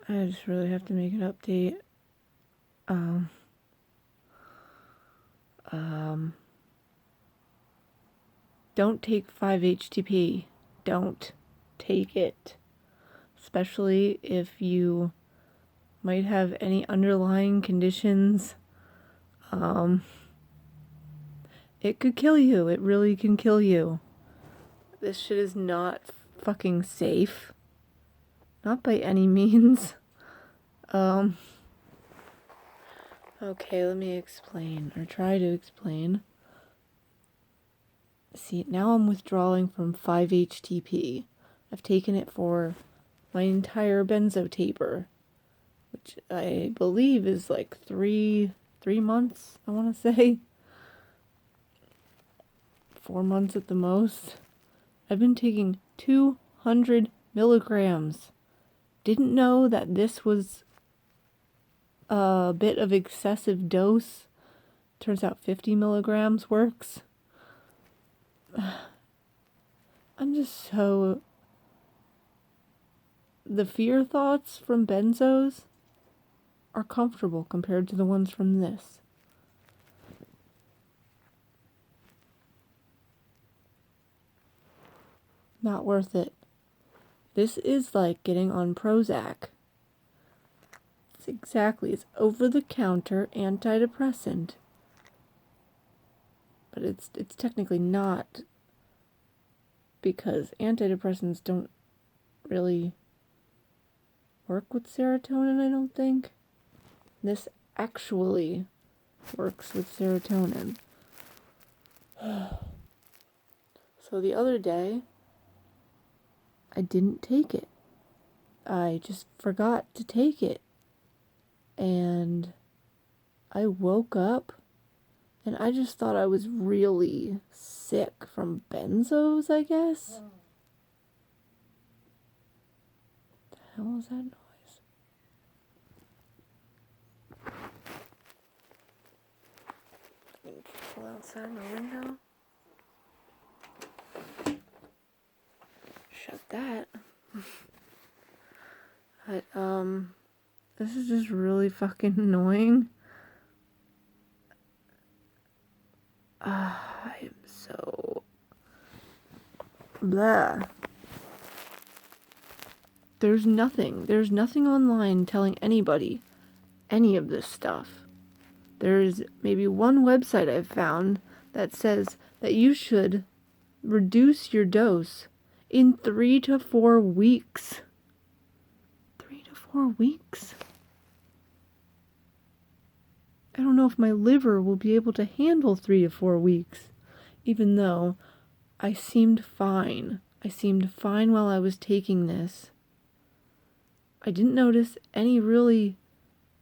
I just really have to make an update. Don't take 5-HTP. Don't take it. Especially if you might have any underlying conditions. It could kill you. It really can kill you. This shit is not fucking safe. Not by any means. Okay, let me explain, or try to explain. See, now I'm withdrawing from 5-HTP. I've taken it for my entire Benzo taper, which I believe is like three months, I want to say. 4 months at the most. I've been taking 200 milligrams. Didn't know that this was a bit of excessive dose. Turns out 50 milligrams works. I'm just so... The fear thoughts from benzos are comfortable compared to the ones from this. Not worth it. This is like getting on Prozac. It's over-the-counter antidepressant. But it's technically not, because antidepressants don't really work with serotonin, I don't think. This actually works with serotonin. So the other day, I didn't take it. I just forgot to take it. And I woke up and I just thought I was really sick from benzos, I guess. What the hell was that noise? I can pull outside my window. Shut that. But, this is just really fucking annoying. I am so... blah. There's nothing online telling anybody any of this stuff. There's maybe one website I've found that says that you should reduce your dose in 3 to 4 weeks. 3 to 4 weeks? I don't know if my liver will be able to handle 3 to 4 weeks, even though I seemed fine. I seemed fine while I was taking this. I didn't notice any really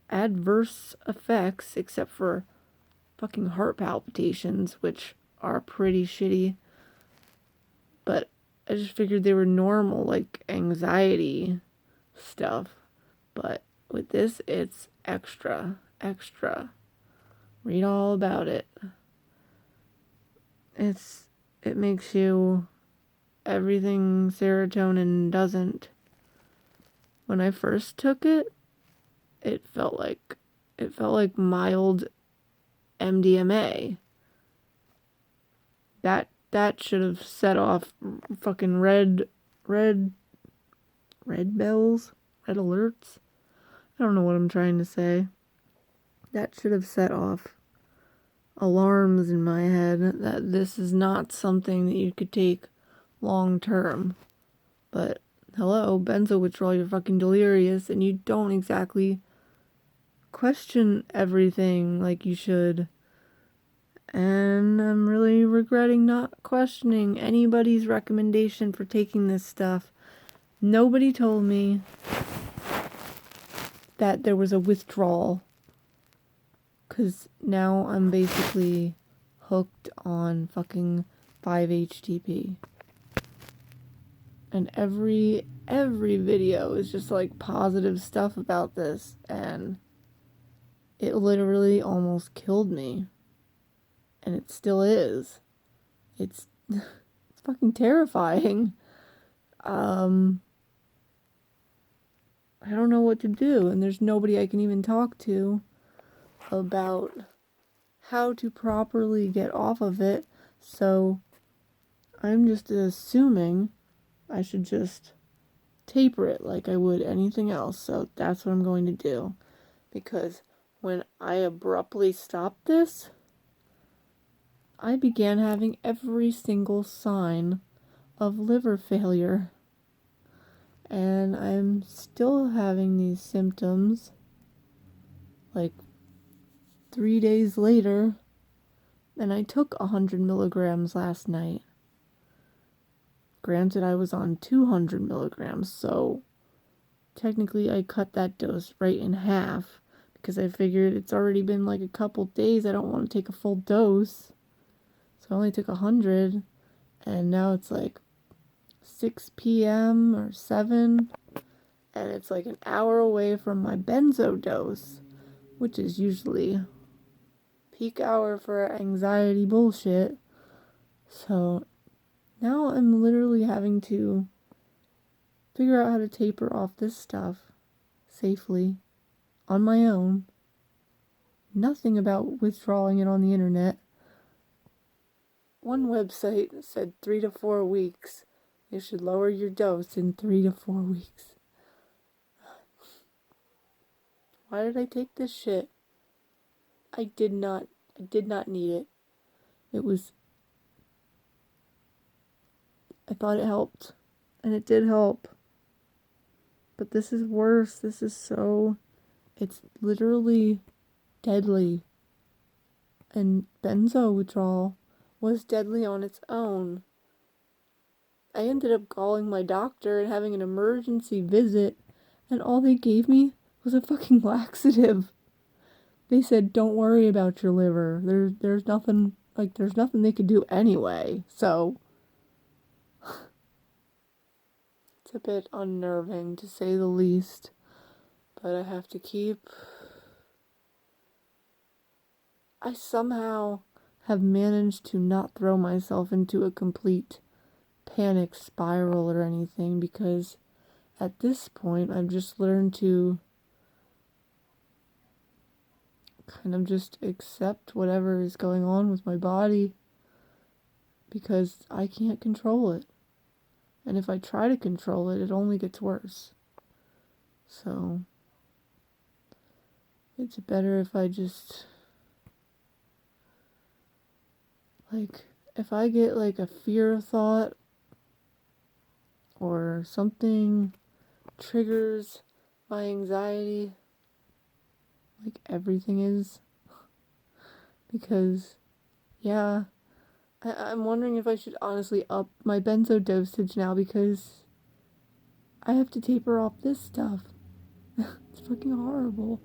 adverse effects except for fucking heart palpitations, which are pretty shitty. But I just figured they were normal, like anxiety stuff. But with this, it's extra. Read all about it. It makes you everything serotonin doesn't. When I first took it, it felt like mild MDMA. That should have set off fucking red bells, red alerts. I don't know what I'm trying to say. That should have set off alarms in my head that this is not something that you could take long term. But hello, benzo withdrawal, you're fucking delirious and you don't exactly question everything like you should. And I'm really regretting not questioning anybody's recommendation for taking this stuff. Nobody told me that there was a withdrawal. 'Cause now I'm basically hooked on fucking 5-HTP. And every video is just like positive stuff about this, and it literally almost killed me. And it still is. It's fucking terrifying. I don't know what to do, and there's nobody I can even talk to about how to properly get off of it, so I'm just assuming I should just taper it like I would anything else. So that's what I'm going to do, because when I abruptly stopped this, I began having every single sign of liver failure, and I'm still having these symptoms like 3 days later, and I took 100 milligrams last night. Granted, I was on 200 milligrams, so technically I cut that dose right in half, because I figured it's already been like a couple days, I don't want to take a full dose. So I only took 100, and now it's like 6 p.m. or 7, and it's like an hour away from my benzo dose, which is usually peak hour for anxiety bullshit. So now I'm literally having to figure out how to taper off this stuff safely on my own. Nothing about withdrawing it on the internet. One website said 3 to 4 weeks. You should lower your dose in 3 to 4 weeks. Why did I take this shit? I did not need it. I thought it helped, and it did help. But this is worse. It's literally deadly. And benzo withdrawal was deadly on its own. I ended up calling my doctor and having an emergency visit, and all they gave me was a fucking laxative. They said, don't worry about your liver. There's nothing they could do anyway. So it's a bit unnerving, to say the least. But I somehow have managed to not throw myself into a complete panic spiral or anything, because at this point I've just learned to kind of just accept whatever is going on with my body, because I can't control it. And if I try to control it, it only gets worse. So it's better if I just, like, if I get like a fear thought or something triggers my anxiety, like everything is, because yeah, I'm wondering if I should honestly up my benzo dosage now, because I have to taper off this stuff. It's fucking horrible.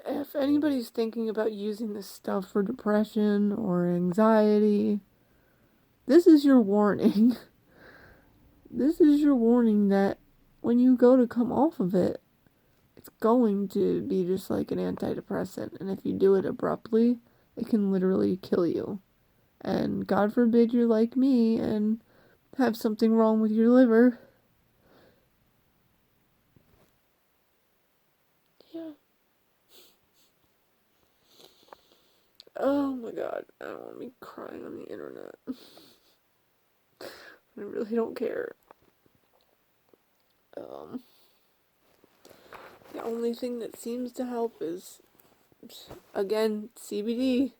If anybody's thinking about using this stuff for depression or anxiety, this is your warning. This is your warning that when you go to come off of it, it's going to be just like an antidepressant. And if you do it abruptly, it can literally kill you. And God forbid you're like me and have something wrong with your liver. Yeah. Oh my god, I don't want to be crying on the internet. I really don't care. The only thing that seems to help is, again, CBD.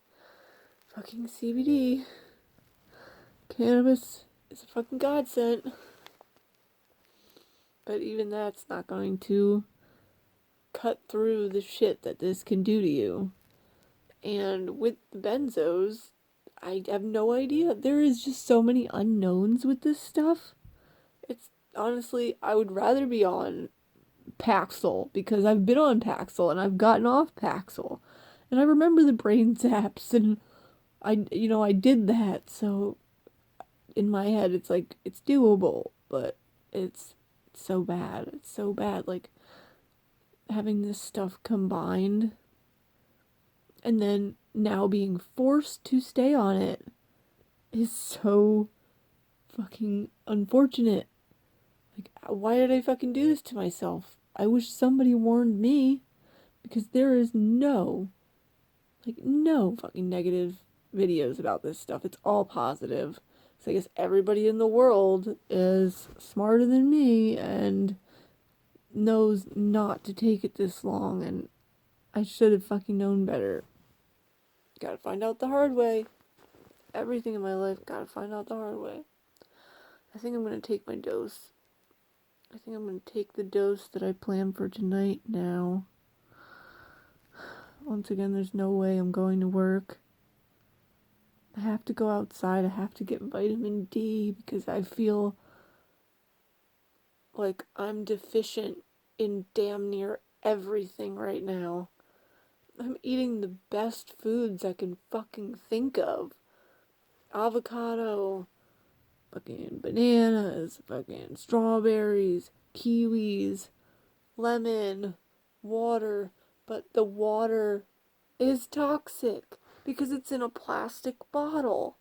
Fucking CBD. Cannabis is a fucking godsend. But even that's not going to cut through the shit that this can do to you. And with the benzos, I have no idea. There is just so many unknowns with this stuff. It's honestly, I would rather be on Paxil, because I've been on Paxil and I've gotten off Paxil. And I remember the brain zaps, and I did that. So in my head, it's like, it's doable, but it's so bad. It's so bad. Like, having this stuff combined, and then now being forced to stay on it is so fucking unfortunate. Like, why did I fucking do this to myself? I wish somebody warned me, because there is no fucking negative videos about this stuff. It's all positive. So I guess everybody in the world is smarter than me and knows not to take it this long, and I should have fucking known better. Gotta find out the hard way. Everything in my life, gotta find out the hard way. I think I'm gonna take my dose. I think I'm gonna take the dose that I planned for tonight now. Once again, there's no way I'm going to work. I have to go outside. I have to get vitamin D because I feel like I'm deficient in damn near everything right now. I'm eating the best foods I can fucking think of. Avocado, fucking bananas, fucking strawberries, kiwis, lemon, water. But the water is toxic because it's in a plastic bottle.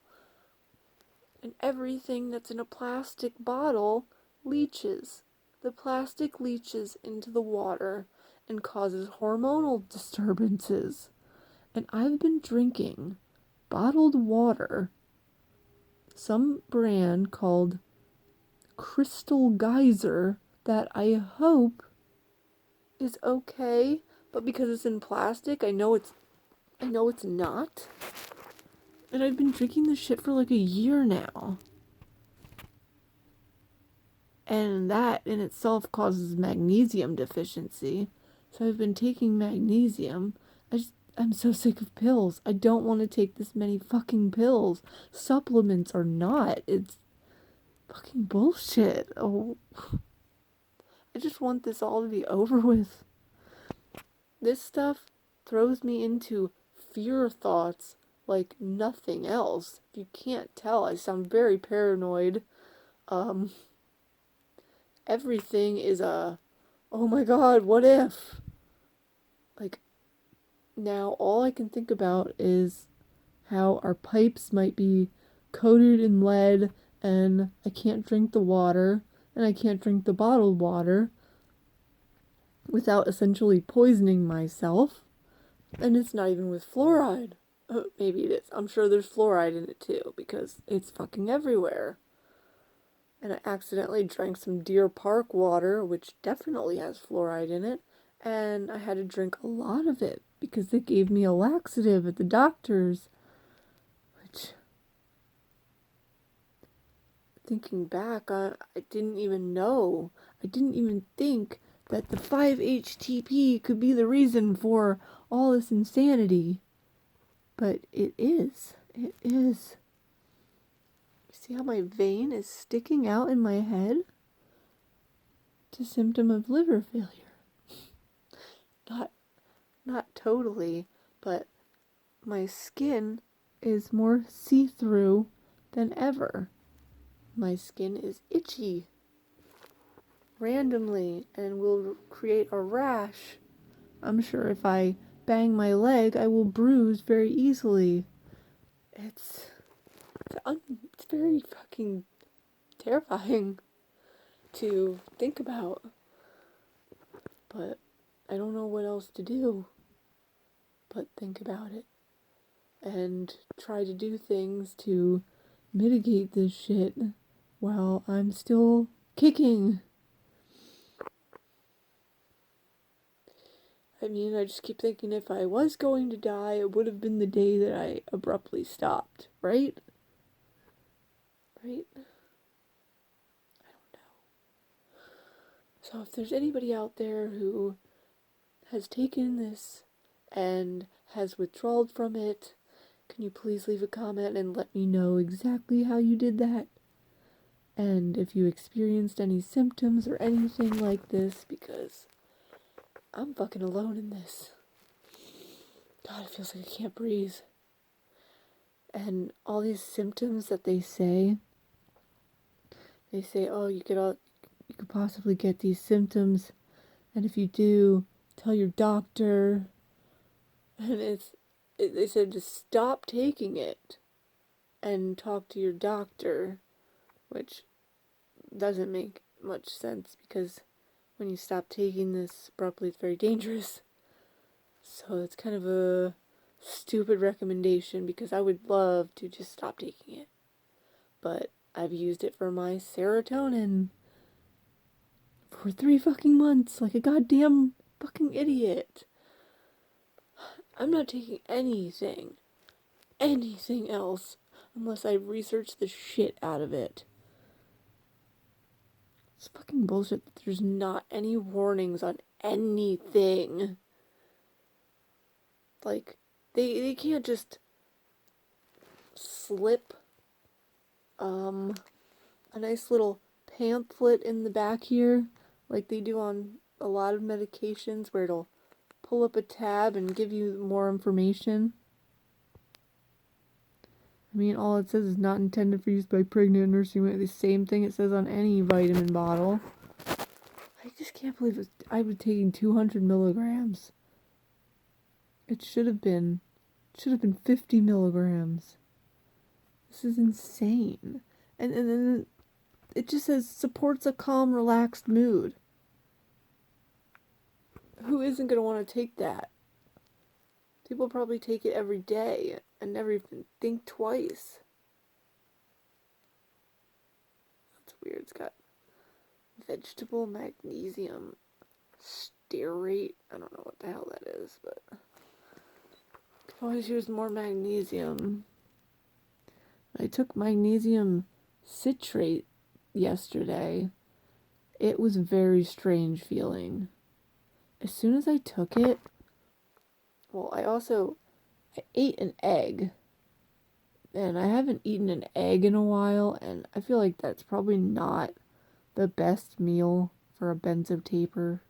And everything that's in a plastic bottle leaches. The plastic leaches into the water and causes hormonal disturbances. And I've been drinking bottled water, some brand called Crystal Geyser, that I hope is okay, but because it's in plastic, I know it's not. And I've been drinking this shit for like a year now. And that in itself causes magnesium deficiency. So I've been taking magnesium. I'm so sick of pills. I don't want to take this many fucking pills. Supplements or not. It's fucking bullshit. Oh, I just want this all to be over with. This stuff throws me into fear thoughts like nothing else. If you can't tell, I sound very paranoid. Everything is oh my god, what if? Like, now all I can think about is how our pipes might be coated in lead, and I can't drink the water, and I can't drink the bottled water without essentially poisoning myself. And it's not even with fluoride. Maybe it is. I'm sure there's fluoride in it too, because it's fucking everywhere. And I accidentally drank some Deer Park water, which definitely has fluoride in it, and I had to drink a lot of it because they gave me a laxative at the doctor's, which, thinking back, I didn't even know. I didn't even think that the 5-HTP could be the reason for all this insanity. But it is. It is. See how my vein is sticking out in my head? It's a symptom of liver failure. Not totally, but my skin is more see-through than ever. My skin is itchy randomly and will create a rash. I'm sure if I bang my leg, I will bruise very easily. It's very fucking terrifying to think about. But I don't know what else to do but think about it and try to do things to mitigate this shit while I'm still kicking. I mean, I just keep thinking if I was going to die, it would have been the day that I abruptly stopped, right? Right? I don't know. So if there's anybody out there who has taken this and has withdrawn from it, can you please leave a comment and let me know exactly how you did that? And if you experienced any symptoms or anything like this, because I'm fucking alone in this. God, it feels like I can't breathe. And all these symptoms that they say, oh, you could possibly get these symptoms, and if you do, tell your doctor. And they said to stop taking it and talk to your doctor, which doesn't make much sense because when you stop taking this abruptly, it's very dangerous. So it's kind of a stupid recommendation because I would love to just stop taking it. But I've used it for my serotonin for 3 fucking months like a goddamn fucking idiot. I'm not taking anything else unless I research the shit out of it. It's fucking bullshit that there's not any warnings on anything. Like, they can't just slip a nice little pamphlet in the back here like they do on a lot of medications where it'll pull up a tab and give you more information. I mean, all it says is not intended for use by pregnant or nursing women. The same thing it says on any vitamin bottle. I just can't believe I was taking 200 milligrams. It should have been 50 milligrams. This is insane. And then it just says supports a calm, relaxed mood. Who isn't going to want to take that? People probably take it every day and never even think twice. That's weird. It's got vegetable magnesium stearate. I don't know what the hell that is, but could always use more magnesium. I took magnesium citrate yesterday. It was a very strange feeling. As soon as I took it, well, I ate an egg. And I haven't eaten an egg in a while, and I feel like that's probably not the best meal for a benzo taper.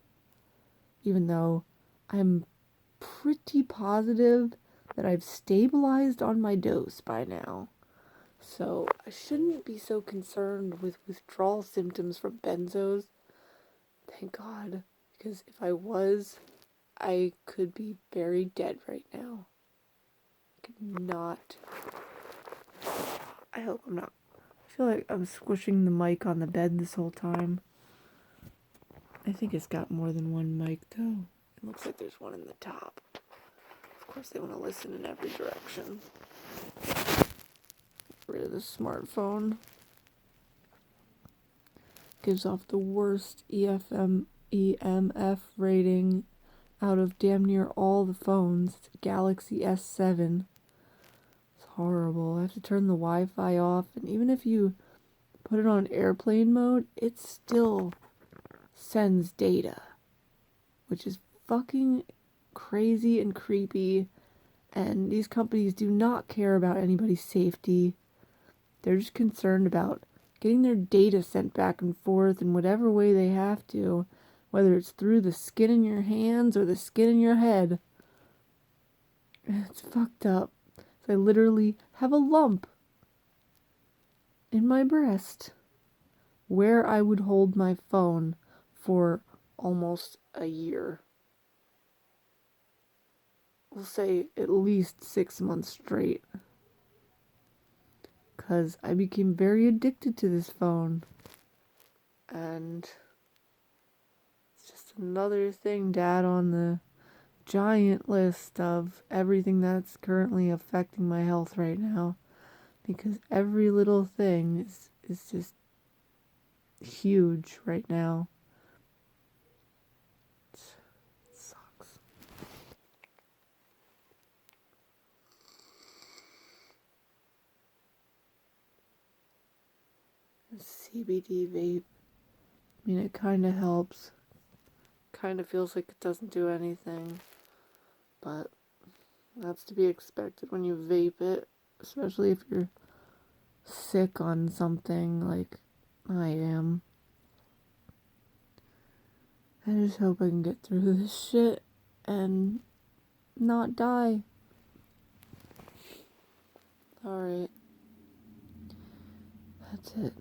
Even though I'm pretty positive that I've stabilized on my dose by now. So I shouldn't be so concerned with withdrawal symptoms from benzos. Thank God. Because if I was, I could be very dead right now. I could not. I hope I'm not. I feel like I'm squishing the mic on the bed this whole time. I think it's got more than one mic though. It looks like there's one in the top. Of course they want to listen in every direction. Get rid of the smartphone. Gives off the worst EMF rating out of damn near all the phones. It's a Galaxy S7. It's horrible. I have to turn the Wi-Fi off, and even if you put it on airplane mode, it still sends data, which is fucking crazy and creepy. And these companies do not care about anybody's safety. They're just concerned about getting their data sent back and forth in whatever way they have to, whether it's through the skin in your hands or the skin in your head. It's fucked up. So I literally have a lump in my breast where I would hold my phone for almost a year. We'll say at least 6 months straight. Because I became very addicted to this phone. And it's just another thing to add on the giant list of everything that's currently affecting my health right now. Because every little thing is just huge right now. It sucks. CBD vape. I mean, it kind of helps. Kind of feels like it doesn't do anything. But that's to be expected when you vape it. Especially if you're sick on something like I am. I just hope I can get through this shit and not die. Alright. That's it.